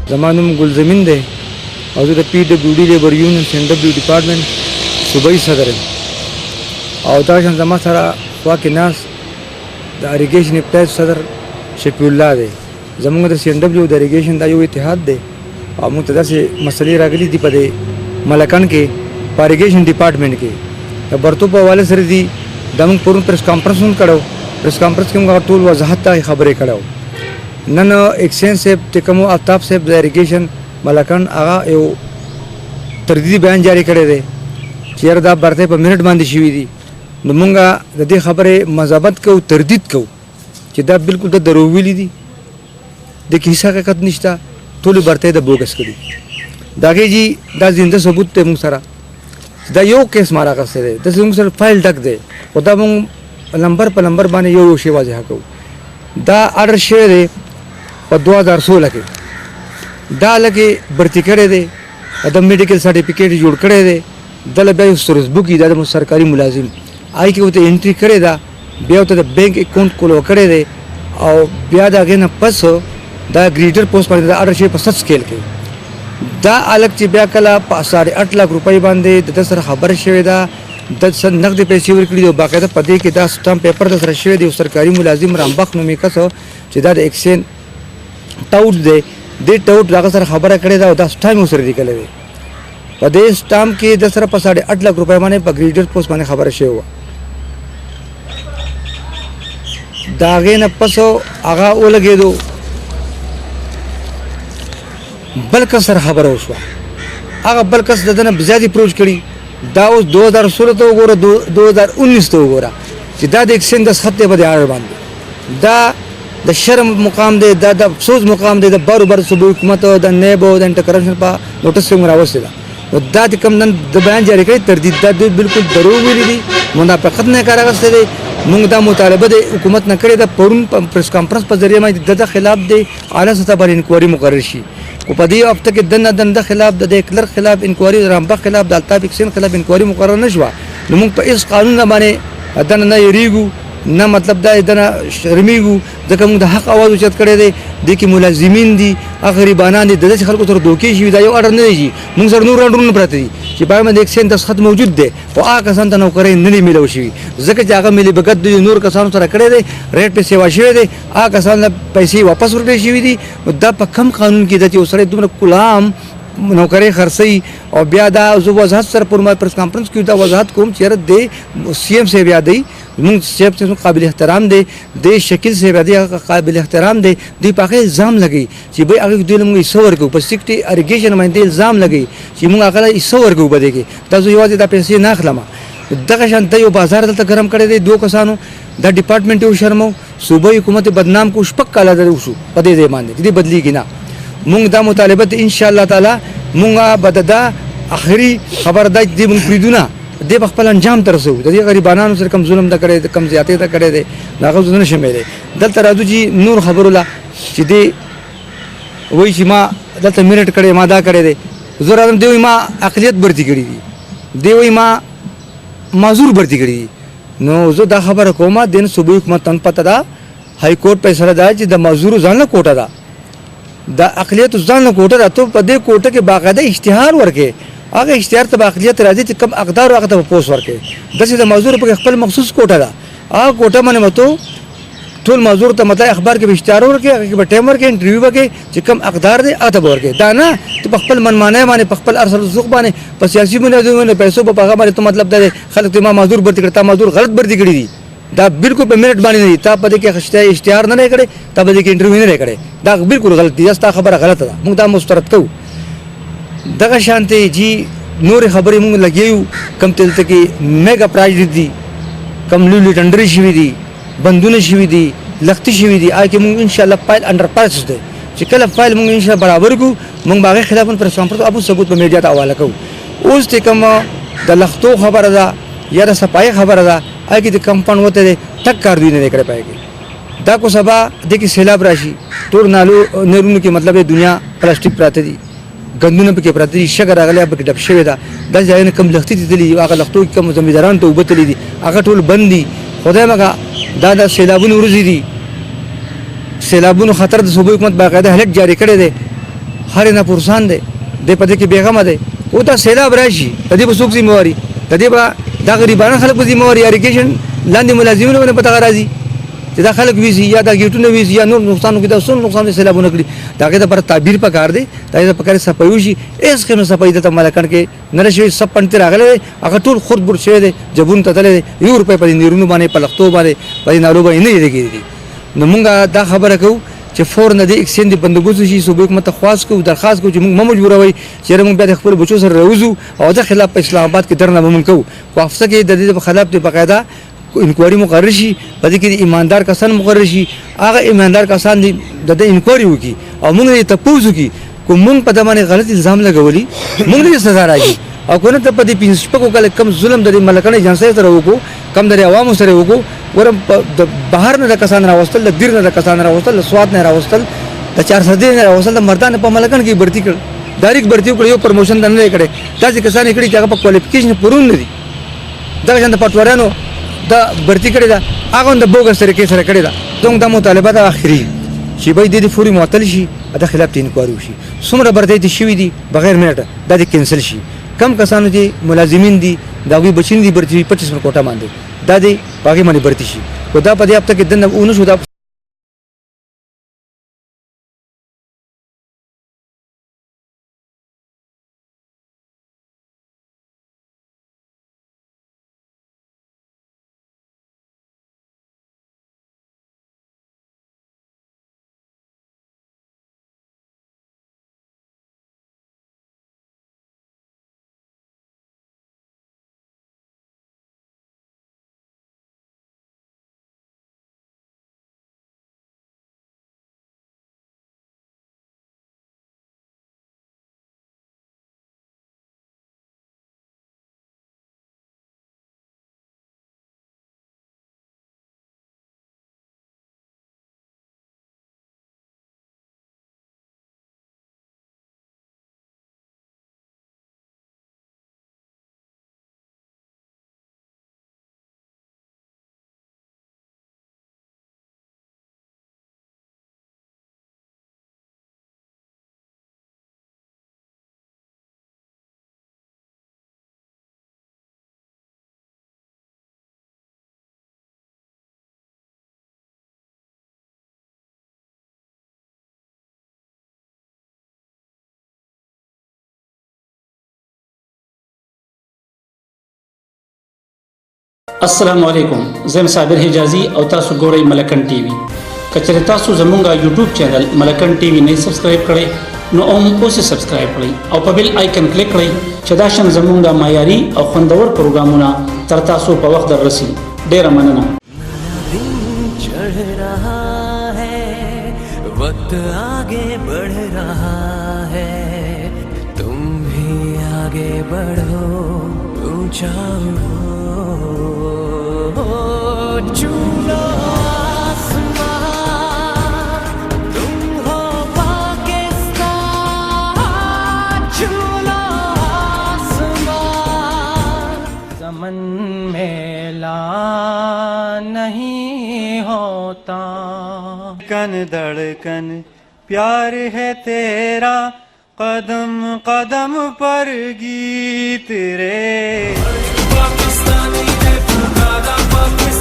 زما نوم ګلزمین دی او زه د پی ډبلیو ډي لیبر یونین سین ډبلیو ډیپارټمنټ صوبایي صدر یم او دغه زما سره خوا کې ناست د اریګیشن ابتدایي صدر شفیع الله دی. زموږ د سین ډبلیو د اریګیشن دا یو اتحاد دی او موږ ته داسې مسلې راغلي دي په دې ملکند کې په اریګیشن ډیپارټمنټ کې د برتو په حواله سره دي. دا موږ پرون پریس کانفرنس هم کړو. پریس کانفرنس کې موږ ټول وضاحت ته خبرې کړو. نن ایکسچینج صاحب چې کوم آفتاب صاحب د اریګیشن ملاکنډ هغه یو تردیدي بیان جاری کړی دی چې یاره دا برتۍ په منټ باندې شوي دي. نو موږ د دې خبرې مذابت کوو، تردید کوو چې دا بالکل د دروغ ویلي دي، د کې هیڅ حقیقت نشته، ټولې برتۍ د بوګس کړي. د هغې جي دا زنده ثبوت دی موږ سره. دا یو کیس ما راغستی دی، داسې موږ سره فایل ډک دی، خو دا موږ نمبر په نمبر باندې یو یو شی واضحه کوو. دا اډر شوی دی په 2016 کې. دا لکه برتی کړی دی، د میډیکل سرټیفیکیټ جوړ کړی دی، دله بیا یو سروس بک دی، دا د سرکاري ملازم آی کې ورته انټري کړې ده، بیا ورته د بینک اکاونټ کولو کړی دی او بیا د هغې نه پس دا ګریډر پوسټ باندې د اډر شوی په 7 سکیل کې. دا الګ چې بیا کله په 8.5 لک روپۍ باندې د سره خبره شوې ده، د نقد پیسې ورکړي دي او باقاعده په دې کې دا سټامپ پیپر د سره شوی دی. یو سرکاري ملازم رامبخ نومې کس چې دا د ایکسچینج ټاوټ دی، دې ټاوټ دغه سره خبره کړې ده او دا سټامپ ورسره لیکلی دی. په دې سټامپ کې د سره په 8.5 لک روپۍ باندې په ګریډر پوسټ باندې خبره شوې وه. د هغې نه پس هغه ولګېدو، بل کس سره خبره وشوه. هغه بل کس د ده نه زیات اپروچ کړي. دا اوس 2016 ته وګوره، 2019 ته وګوره چې دا د ایکسچینج دستخط دی په دې اډر باندې. دا د شرم مقام دی، دا د افسوس مقام دی د بار صوبایي حکومت او د نیب او د انټر کرپشن په نوټس کې موږ راوستې ده. نو دا چې کوم نن د بیان جاري کړی تردید، دا دوی بالکل دروغ ویلي دي، منافقت نه کار اخیستی دی. موږ دا مطالبه د حکومت نه کړې ده. پرون په پریس کانفرنس په ذریعه باندې د خلاف د اعلی سطح باندې انکوایري مقرر شي. خو په دې هفته کې د خلاف د کلرک خلاف انکوایري، د رامبخ خلاف، د الطاف ایکسچینج خلاف انکوایري مقرر نه شوه. نو موږ په هېڅ قانون باندې دنه نه یېرېږو، نه مطلب دا دنه شرمېږو، ځکه موږ د حق اواز اوچت کړی دی. دې کې ملازمین دي، هغه غریبانان دي، د داسې خلکو سره دوکې شوي. دا یو اډر نه دی، موږ سره نور اډرونه پراته دي چې په هغې باندې ایکسچینج دستخط موجود دی، خو هغه کسانو ته نوکرۍ نه دي میلاو شوي، ځکه چې هغه ملي بګت د نور کسانو سره کړی دی، ریټ پې سیوا شوی دی، هغه کسانو ته پیسې واپس ورکړل شوي دي. نو دا په کم قانون کې ده چې یو سړی دومره کلام نوکرۍ خرڅوي. او بیا دا زه وضاحت سره پر ما پریس کانفرنس کې دا وضاحت کوم چې یاره دی سی ایم صاحب یادوي، موږ صاحب ته قابل احترام دی، د شکیل صاحب یادوي قابل احترام دی. دوی په هغې الزام لګوي چې بھائی هغې دوی له موږ حصه ورکوو، په سیکټي اریګیشن باندې الزام لګوي چې موږ هغه له حصه ورکوو. په دې کې دا زه یوازې دا پیسې نه اخلم. دغه شان ته یو بازار دلته ګرم کړی دی، 2 کسانو دا ډیپارټمنټ یې وشرمو، صوبایي حکومت بدنام کو، 6 کاله د وشو په دې ځای باندې، دې بدلېږي نه. موږ دا مطالبه ان شاء الله تعالی موږ به دا اخري خبر دا دې موږ پرېږدو نه، دې به خپل انجام ته رسوو. د دې غریبانانو سره کم ظلم ده کړی دی، کم زیاتې ده کړی دی، د هغه زه نه شمیلی. دلته راځو چې نور خبرو له چې دې وایي چې ما دلته میرټ کړی، ما دا کړی دی. زه راځم، دې وایي ما اقلیت برتي کړي دي، دې وایي ما معذور برتي کړي دي. نو زه دا خبره کوم، دین صوبایي حکومت ته پته ده، های کورټ فیصله ده چې د معذورو ځان له کوټه ده، د اقلیت ځان له کوټه ده. ته په دې کوټه کې باقاعده اشتهار ورکې، هغه اشتهار ته به اقلیت راځي چې کم اقدار هغه ته به پوسټ ورکې. داسې د معذورو پکې خپل مخصوص کوټه ده، هغه کوټه باندې به تو ټول معذور ته مطلب اخبار کې به اشتهار ورکې، هغې کې به ټایم ورکې، انټرویو وکړې چې کم اقدار دی هغه ته به ورکې. دا نه ته په خپل منمانۍ باندې، په خپل ارسل رسوخ باندې، په سیاسي منظمونو پیسو په هغه باندې ته مطلب دا دی خلک ته ما معذور برتي کړي، تا معذور غلط برتي کړي دي. دا بالکل په منټ باندې نه دي، تا په دې کې اشتهار نه کړی، تا په دې کې انټرویو نه کړی، دا بالکل غلط دي. ستا خبره غلطه ده، موږ دا مسترد کوو. دغه شانتې جی نورې خبرې موږ لګیو، کم دلته کې میګا پراجیکټ دي، کم لوی ټنډرې شوي دي، بندونه شوي دي، لښتې شوي دي. هغې کې موږ انشاءالله فایل انډر پروسس دی، چې کله فایل موږ انشاءالله برابر کړو، موږ به هغې خلاف پریس کانفرنس ابو ثبوت په میډیا ته حواله کوو. اوس چې کوم د لښتو خبره ده یا د صفایي خبره ده، هغې کې د کمپاؤنډ وته دی ټک کار دوی نه دی کړی. پای کې دا کو سبا دې کې سیلاب راشي، ټول نهرونو کې مطلب دنیا پلاستیک پراته دي، ګندونه پکې پراته دي، شګه راغلی پکې ډب شوې ده. داسې ځایونه کم لښتې دي تللي، هغه لښتو کې کم زمیندارانو ته اوبه تللي دي، هغه ټول بند دي. خدای مګه دا د سیلابونو ورځې دي، سیلابونو خطر د صوبایي حکومت باقاعده هلک جاری کړی دی. هر نه پرسان دی د پدې کې بیغمه دی او دا سیلاب راشي د دې په څوک ذمہواری د دې به دا غریبانه خلک په ذمہواری اریګیشن لاندې ملازمینو باندې پته راځي چې دا خلک ویزي یا دا گیټونه ویزي یا نور نقصان کې دا څون نقصان سیلابونه کړی دا کې د پر تعبیر پکار دی دا د پکاره صفایو شي اس کې نو صفای د ملکند کې نه شي سب پنځه راغله هغه ټول خود بر شه دی جبون ته تل یو روپې په نیرونو باندې په لختو باندې په نالو باندې نه دیږي نو مونږه دا خبره کوو چې فورن د اکسچینج بندوبست شي صوبې حکومت خاص کو درخواست کو چې موږ مجبوروي چې موږ بیا خپل بچو سره روزو او د خلاف په اسلام آباد کې درنه موږ کوو په افسه کې د دې خلاف په بقاعده انکوایري مقرر شي په دې کې ایماندار کسان مقرر شي هغه ایماندار کسان دي د انکوایري وکي او موږ ته تپوز وکي کوم موږ په دمانه غلط الزام لګولي موږ له سزا راځي او کنه ته په دې پینځپکو کله کم ظلم د ملکانه جنسي سره وکړو کم د عوامو سره وکړو ورم د بهر نه د کسان راوستل د دیر نه د کسان راوستل د سواد نه راوستل د 400 نه راوستل د مردان په ملکانه کې برتی کړ ډایرک برتی کړ یو پروموشن نه کړي دا چې کسان کړي چې هغه په کوالیفیکیشن پرون نه دي دا څنګه پټوارانو دا برتی کړي دا هغه د بوګس طریقې سره کړي دا څنګه د مطالبه د اخري چې به د فوري معطل شي د خلاف انکوایري وشي څومره برتی دي شوی دي بغیر میټ دا د کینسل شي کم کسانو دي ملازمین دي دا وی بچین دي برتی 25 کوټه باندې دا دي باقي باندې برتی شي کو دا په دې هفته کې دنه اونو شو دا السلام علیکم زم صابر حجازي او تاسو ګورئ ملکند ټي وي کچره تاسو زمونږه یوټیوب چینل ملکند ټي وي نه سبسکرایب کړئ نو اوس سبسکرایب کړئ او په بیل آیکن کلیک کړئ چې دا شان زمونږه معیاري او خوندور پروګرامونه تر تاسو په وخت دررسي ډیره مننه वक्त आगे बढ़ रहा है तुम भी आगे बढ़ो ऊंचा चूलो आसमान तुम हो पाकिस्तान चूलो आसमान ज़मन में ला नहीं होता कन धड़कन प्यार है तेरा कदम कदम पर गीत रे पाकिस्तानी है पुकारा पाकिस्तान